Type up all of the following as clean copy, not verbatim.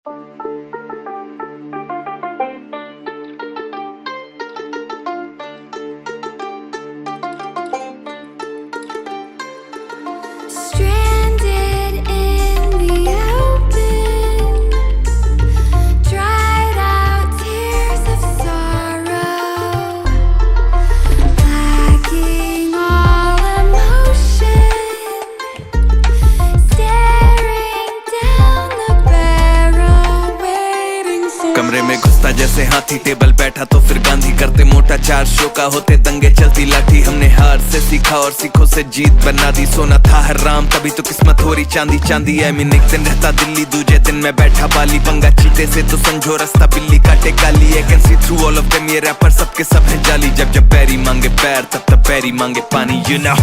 Stranded in the open, dried out tears of sorrow, lacking all emotion, staring down the barrel, waiting for कमरे में घुसता जैसे हाथी, table बैठा तो फिर गांधी, करते मोटा 4 शो का होते दंगे, चलती लाठी। हमने हार से सीखा और सीखों से जीत बना दी। सोना था हराम तभी तो किस्मत हो रही चांदी चांदी। आई मीन एक दिन रहता दिल्ली, दूजे दिन मैं बैठा बाली। पंगा चीते से तो समझो रास्ता बिल्ली काटे काली। I can see through all of them, ये रैपर सबके सब है जाली। जब जब पैरी मांगे पैर तब तब पैरी मांगे पानी, यू नो।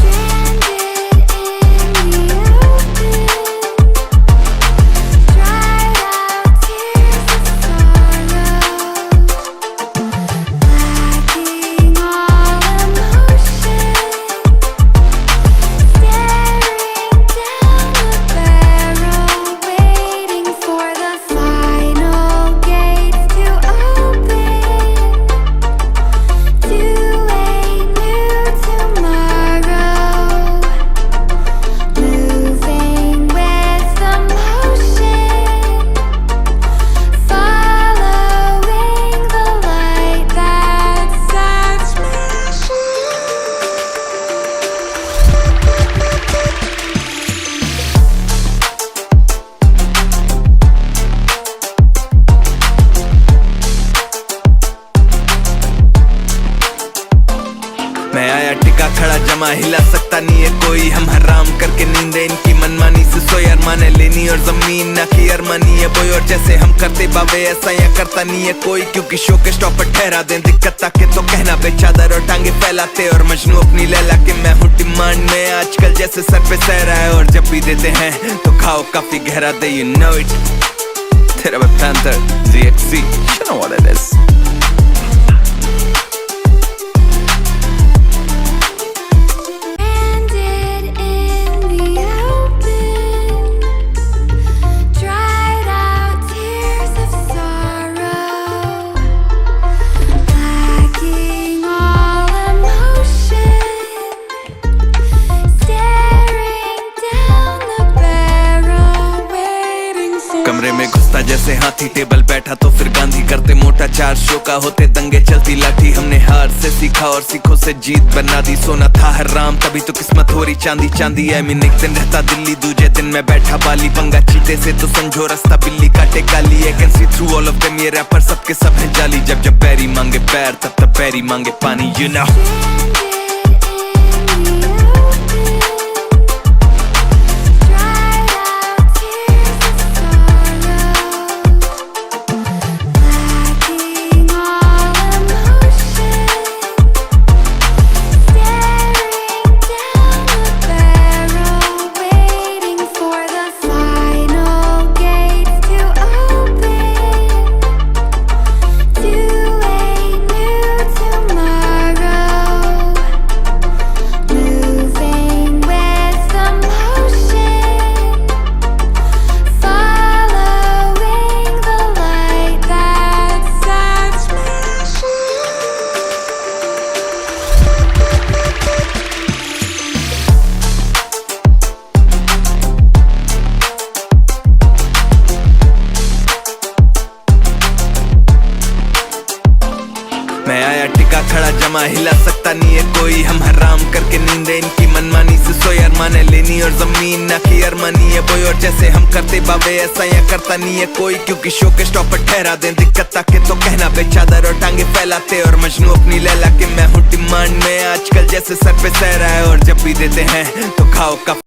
मैं आया टिका खड़ा जमा, हिला सकता नहीं है कोई। हम हराम करके नींदे इनकी मनमानी से सोए। अरमाने लेनी और जमीन ना की अरमानी है बोई। और जैसे हम करते बाबे ऐसा या करता नहीं है कोई। क्योंकि शो के स्टॉप पर ठहरा दें दिक्कत ताके तो कहना पे चादर और टांगे फैलाते। और मजनू अपनी लैला के मैं हूँ डिमांड में आजकल, जैसे सर पे सह रहा है। और जब भी देते हैं तो खाओ काफी गहरा दे, you know it। तेरा मैं panther ZXC, you know what it is। कमरे में घुसता जैसे हाथी, टेबल बैठा तो फिर गांधी, करते मोटा 4 शो का होते दंगे, चलती लाठी। हमने हार से सीखा और सीखों से जीत बना दी। सोना था हराम तभी तो किस्मत हो रही चांदी चांदी। आई मीन एक दिन रहता दिल्ली, दूजे दिन मैं बैठा बाली। पंगा चीते से तो समझो रास्ता बिल्ली काटे काली। I can see through all of them, ये रैपर सबके सब है जाली। जब जब पैरी मांगे पैर तब तब पैरी मांगे पानी, यू नो। मैं आया टिका खड़ा जमा, हिला सकता नहीं है कोई। हम हराम करके नींदे इनकी मनमानी से सोए। अरमाने लेनी और जमीन ना की अरमानी है बोई। और जैसे हम करते बाबे ऐसा या करता नहीं है कोई। क्योंकि शो के स्टॉप पर ठहरा दें दिक्कत ताके तो कहना पे चादर और टांगे फैलाते। और मजनू अपनी लैला के मैं हूँ डिमांड में आजकल, जैसे सर पे सह रहा है। और जब भी देते हैं तो खाओ का